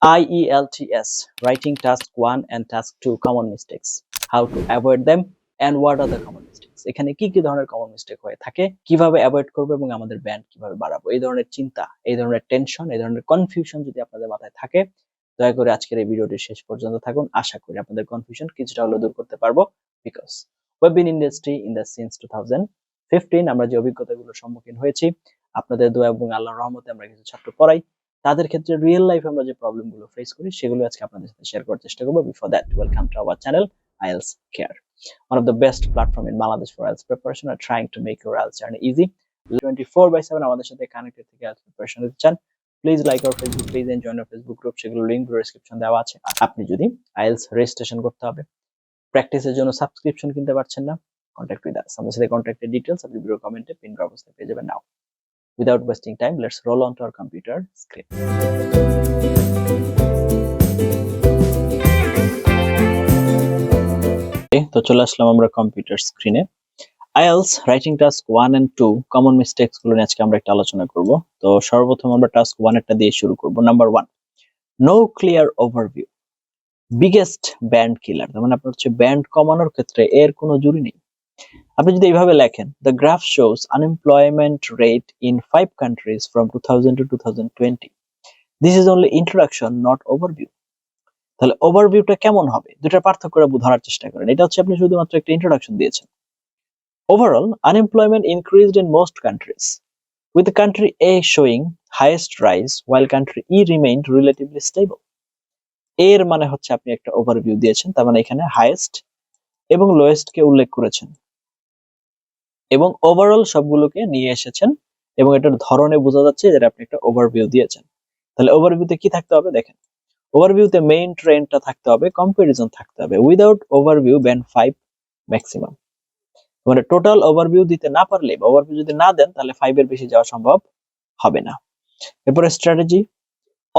IELTS, writing task 1 and task 2 common mistakes, how to avoid them and what are the common mistakes, এখানে কি কি ধরনের common mistake হয়ে থাকে, কিভাবে অ্যাভয়েড করব এবং আমাদের ব্যান্ড কিভাবে বাড়াবো, এই ধরনের চিন্তা, এই ধরনের টেনশন, এই ধরনের কনফিউশন যদি আপনাদের মাথায় থাকে, দয়া করে আজকের এই ভিডিওটি শেষ পর্যন্ত থাকুন। আশা করি আপনাদের কনফিউশন কিছুটা হলেও দূর করতে পারবো, because we've been industry in the since 2015, আমরা যে অভিজ্ঞতাগুলোর সম্মুখীন হয়েছি, আপনাদের দোয়া এবং আল্লাহর রহমতে আমরা কিছু ছাত্র পড়াই, তাদের ক্ষেত্রে রিয়েল লাইফে আমরা যে প্রবলেমগুলো ফেস করি সেগুলো আজকে আপনাদের সাথে শেয়ার করার চেষ্টা করব। Before that, welcome to our channel IELTS Care, one of the best platform in Bangladesh for IELTS preparation, are trying to make your IELTS journey easy 24/7 আমাদের সাথে কানেক্টেড থেকে IELTS প্রিপারেশন নিতে চান, please like our Facebook page and join our Facebook group, সেগুলো link description দেওয়া আছে। আপনি যদি IELTS রেজিস্ট্রেশন করতে হবে, প্র্যাকটিসের জন্য সাবস্ক্রিপশন কিনতে পারছেন না, কন্টাক্ট উইথ আস, আমাদের সাথে কন্টাক্টের ডিটেইলস আপনি ভিডিও কমেন্টে পিন করা অবস্থায় পেয়ে যাবেন। নাও without wasting time, let's roll on to our computer screen. তো চলে আসলাম আমরা কম্পিউটার স্ক্রিনে। IELTS writing task 1 and 2 common mistakes গুলো নিয়ে আজকে আমরা একটা আলোচনা করব। তো সর্বপ্রথম আমরা টাস্ক 1 এরটা দিয়ে শুরু করব। Number 1, no clear overview, biggest band killer. তার মানে আপনার হচ্ছে ব্যান্ড কমানোর ক্ষেত্রে এর কোনো জুড়ি নেই। আপনি যদি এইভাবে লেখেন, the graph shows unemployment rate in 5 countries from 2000 to 2020, this is only introduction not overview. তাহলে ওভারভিউটা কেমন হবে, দুটার পার্থক্য ধরার চেষ্টা করেন। এটা হচ্ছে আপনি শুধুমাত্র একটা ইন্ট্রোডাকশন দিয়েছেন। Overall unemployment increased in most countries, with country A showing highest rise while country E remained relatively stable. এর মানে হচ্ছে আপনি একটা ওভারভিউ দিয়েছেন, তার মানে এখানে হাইয়েস্ট এবং লোয়েস্ট কে উল্লেখ করেছেন এবং ওভারঅল সবগুলোকে নিয়ে এসেছেন এবং এটার ধরনে বোঝা যাচ্ছে যে আপনি একটা ওভারভিউ দিয়েছেন। তাহলে ওভারভিউতে কি থাকতে হবে দেখেন, ওভারভিউতে মেইন ট্রেন্ডটা থাকতে হবে, কম্পারিজন থাকতে হবে। উইদাউট ওভারভিউ ব্যান্ড 5 ম্যাক্সিমাম, মানে টোটাল ওভারভিউ দিতে না পারলে বা ওভারভিউ যদি না দেন তাহলে 5 এর বেশি যাওয়া সম্ভব হবে না। এরপরে strategy,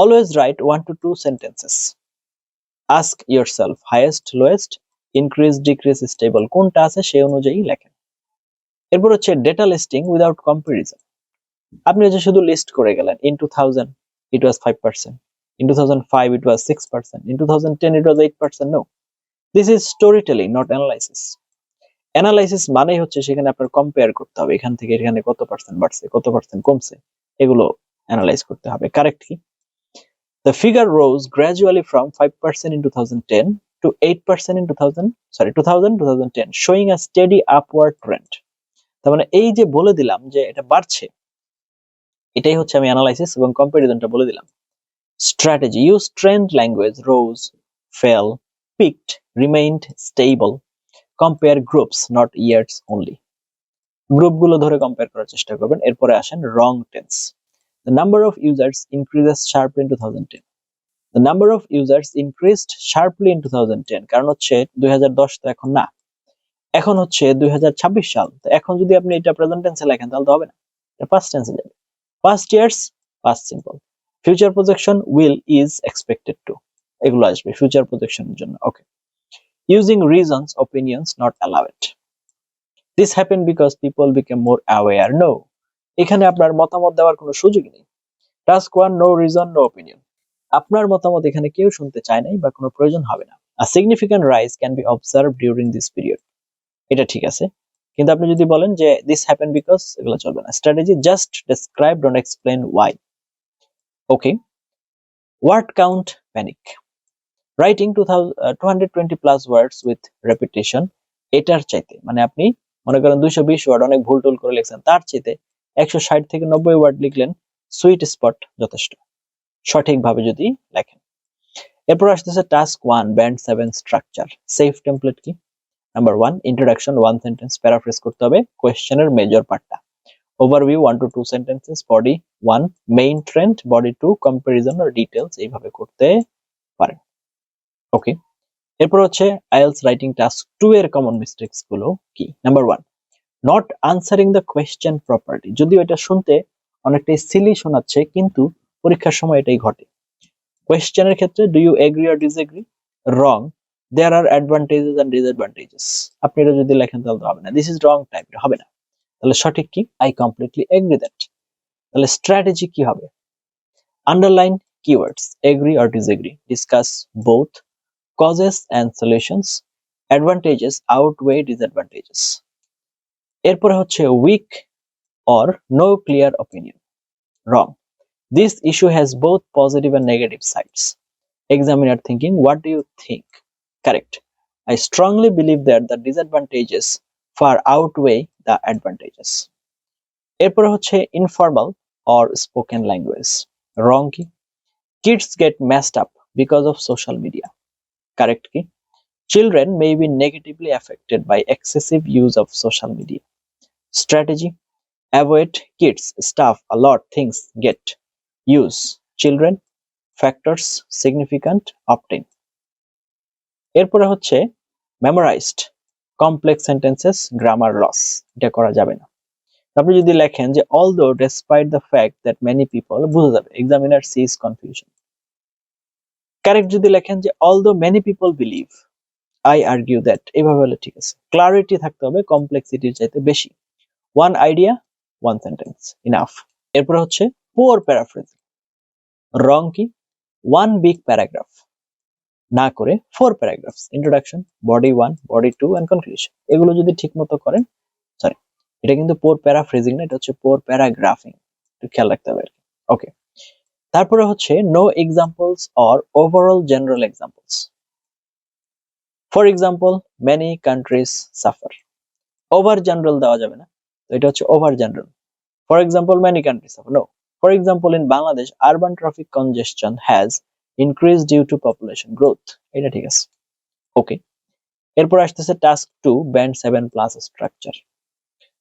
always right 1 to 2 sentences, ask yourself highest, lowest, increase, decrease, stable কোনটা আছে সেই অনুযায়ী লেখেন। এরপর হচ্ছে ডেটা লিস্টিং উইদাউট কম্পারিজন, আপনি হচ্ছে শুধু লিস্ট করে গেলেন, in 2000 it was 5%, in 2005 it was 6%, in 2010 it was 8%. No, this is storytelling, not analysis. Analysis মানেই হচ্ছে সেখানে আপনার কম্পেয়ার করতে হবে, এখান থেকে এখানে কত পার্সেন্ট বাড়ছে, কত পার্সেন্ট কমছে, এগুলো অ্যানালাইজ করতে হবে। কারেক্ট কি? The figure rose gradually from 5% in 2010 to 8% in 2010, showing a steady upward trend. তার মানে এই যে বলে দিলাম যে এটা বাড়ছে, এটাই হচ্ছে আমি অ্যানালাইসিস এবং কম্পারিজনটা বলে দিলাম। Strategy, use trend language, rose, fell, peaked, remained, stable, compare groups not years only, গ্রুপগুলো ধরে কম্পেয়ার করার চেষ্টা করবেন। এরপরে আসেন wrong tense, the number of users increases sharply in 2010, the number of users increased sharply in 2010, কারণ হচ্ছে 2010 তো এখন না, এখন হচ্ছে 2026 সাল। তো এখন যদি আপনি এটা প্রেজেন্ট টেন্সে লেখেন তাহলে তো হবে না, এটা পাস্ট টেন্সে যাবে। Past years, past simple. Future projection, will, is, expected to, এগুলো আসবে ফিউচার প্রজেকশনের জন্য। Okay, using reasons, opinions, not allow it, this happen because people became more aware. No, এখানে আপনার মতামত দেওয়ার কোনো সুযোগই নেই। Task 1, no reason, no opinion, আপনার মতামত এখানে কেউ শুনতে চায় নাই বা কোনো প্রয়োজন হবে না। আ significant rise can be observe during this period, এটা ঠিক আছে, কিন্তু আপনি যদি বলেন যে দিস হ্যাপেন বিকজ, এগুলো চলবে না। Strategy, just describe, don't explain why. Okay, word count panic, writing 220 plus words with repetition, এটার চাইতে মানে আপনি মনে করেন 220 ওয়ার্ড অনেক ভুল টুল করে লিখছেন, তার চাইতে 160 থেকে 90 ওয়ার্ড লিখলেন, সুইট স্পট যথেষ্ট, সঠিকভাবে যদি লেখেন। এরপর আসতেছে task 1, band 7 structure. Safe template কি? নাম্বার 1, ইন্ট্রোডাকশন 1 সেন্টেন্স, প্যারাফ্রেজ করতে হবে কোয়েশ্চেনের মেজর পার্টটা। Overview 1 to 2 sentences, body 1 main trend, body 2 comparison or details, এইভাবে করতে পারেন। ওকে, এরপর হচ্ছে আইএলটিএস রাইটিং টাস্ক 2 এর কমন মিস্টেকস গুলো কি? Number 1, not answering the question properly, যদিও এটা শুনতে অনেকটাই সিলি শোনাচ্ছে কিন্তু পরীক্ষার সময় এটাই ঘটে। কোয়েশ্চেনের ক্ষেত্রে do you agree or disagree, wrong, there are advantages and disadvantages, আপনি এটা যদি লেখেন তাহলে তো হবে না, দিস ইজ রং টাইপ, হবে না। তাহলে সঠিক কি? I completely agri that. তাহলে স্ট্র্যাটেজি কি হবে? Underline keywords, agree or disagree, discuss both, causes and solutions, advantages outweigh disadvantages. এরপরে হচ্ছে weak or no clear opinion. Wrong. This issue has both positive and negative sides. Examiner thinking, what do you think? Correct. I strongly believe that the disadvantages far outweigh the advantages. এরপরে হচ্ছে informal or spoken language. Wrong কি? Kids get messed up because of social media. Correct কি? Children may be negatively affected by excessive use of social media. Strategy: avoid kids, stuff, a lot, things, get, use, children, factors, significant, opt-in. এরপরে হচ্ছে memorized, complex sentences, grammar loss. এটা করা যাবে না। তারপরে যদি লেখেন যে although despite the fact that many people, বুঝা যাবে examiner sees confusion. Correct যদি লেখেন যে although many people believe, I argue that, এভাবে হলে ঠিক আছে। ক্লারিটি থাকতে হবে কমপ্লেক্সিটির চাইতে বেশি। One idea, one sentence, enough. এরপর হচ্ছে poor paraphrasing. Wrong কি? One big paragraph না করে 4 paragraphs, introduction, body 1, body 2 and conclusion. এগুলো যদি ঠিকমতো করেন, সরি, এটা কিন্তু poor paraphrasing না, এটা হচ্ছে poor paragraphing. একটু খেয়াল রাখতে হবে। ওকে, তারপরে হচ্ছে no examples or overall general examples. For example, many countries suffer. Over general দেওয়া যাবে না, তো এটা হচ্ছে over general. For example, many countries suffer. No. For example, in Bangladesh, urban traffic congestion has increased due to population growth. এটা ঠিক আছে। Okay, এরপর আসতেছে টাস্ক 2 ব্যান্ড 7 প্লাস স্ট্রাকচার।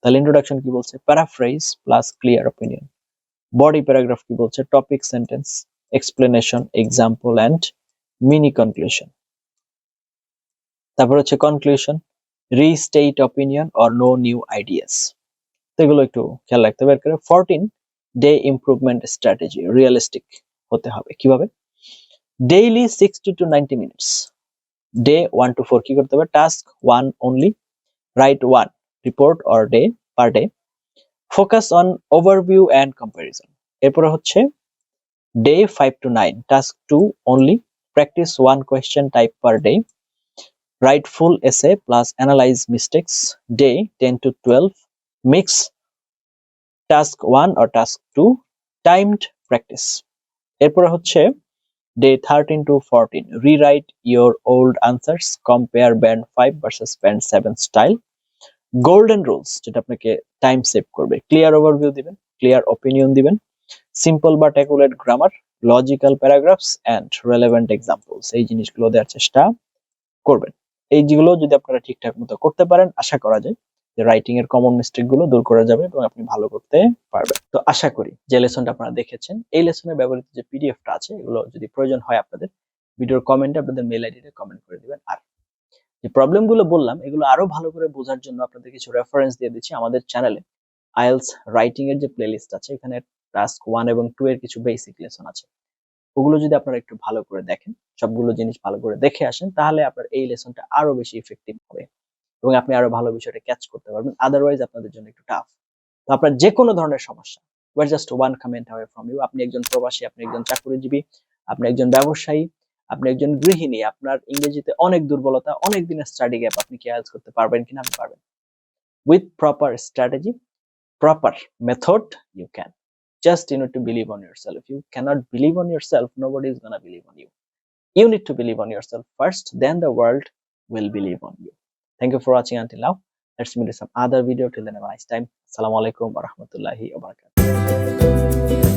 তাহলে ইন্ট্রোডাকশন কি বলছে? Paraphrase plus clear opinion. Body paragraph কি বলছে? Topic, sentence, explanation, example and mini conclusion. তারপর হচ্ছে conclusion, restate opinion or no new ideas. তো এগুলো একটু খেয়াল রাখতে হবে। 14 ডে ইমপ্রুভমেন্ট স্ট্র্যাটেজি, রিয়েলিস্টিক হতে হবে। কিভাবে? Daily 60 to 90 minutes. Day 1 to 4 কি করতে হবে? Task 1 only, write 1 report or day per day, focus on overview and comparison. এরপরে হচ্ছে day 5 to 9, task 2 only, practice 1 question type per day, write full essay plus analyze mistakes. Day 10 to 12, mix task 1 or task 2, timed practice. এরপরে হচ্ছে day 13 to 14, rewrite your old answers, compare band 5 versus band 7 style. Golden rules, যেটা আপনাকে time save করবে। Clear overview দিবেন, clear opinion দিবেন, simple but accurate grammar, logical paragraphs and relevant examples. এই জিনিসগুলো দেওয়ার চেষ্টা করবেন। এই যেগুলো যদি আপনারা ঠিকঠাক মতো করতে পারেন, আশা করা যায় যে রাইটিং এর কমন মিস্টেক গুলো দূর করা যাবে এবং আপনি ভালো করতে পারবেন। তো আশা করি যে লেসনটা আপনারা দেখেছেন, এই লেসনে ব্যবহৃত যে পিডিএফটা আছে, এগুলো যদি প্রয়োজন হয় আপনাদের, ভিডিওর কমেন্টে আপনাদের মেল আইডিতে কমেন্ট করে দিবেন। আর যে প্রবলেমগুলো বললাম, এগুলো আরো ভালো করে বোঝার জন্য আপনাদের কিছু রেফারেন্স দিয়ে দিচ্ছি। আমাদের চ্যানেলে আইএলটিএস রাইটিং এর যে প্লেলিস্ট আছে, এখানে টাস্ক 1 এবং 2 এর কিছু বেসিক লেসন আছে। ওগুলো যদি আপনারা একটু ভালো করে দেখেন, সবগুলো জিনিস ভালো করে দেখে আসেন, তাহলে আপনার এই লেসনটা আরো বেশি ইফেক্টিভ হবে এবং আপনি আরো ভালো বিষয়টা ক্যাচ করতে পারবেন। আদারওয়াইজ আপনাদের জন্য একটু টাফ। তো আপনার যে কোনো ধরনের সমস্যা, we're just one comment away from you. আপনি একজন প্রবাসী, আপনি একজন চাকরিজীবী, আপনি একজন ব্যবসায়ী, আপনি একজন গৃহিণী, আপনার ইংরেজিতে অনেক দুর্বলতা, অনেক দিনের স্টাডি গ্যাপ, আপনি কি আইএলটিএস করতে পারবেন কিনা? আপনি পারবেন। With proper strategy, proper method, you can. Just you need to believe on yourself. If you cannot believe on yourself, nobody is gonna believe on you. You need to believe on yourself first, then the world will believe on you. Thank you for watching until now. Let's meet in some other video. Till then, have a nice time. Assalamu alaikum wa rahmatullahi wa barakatuh.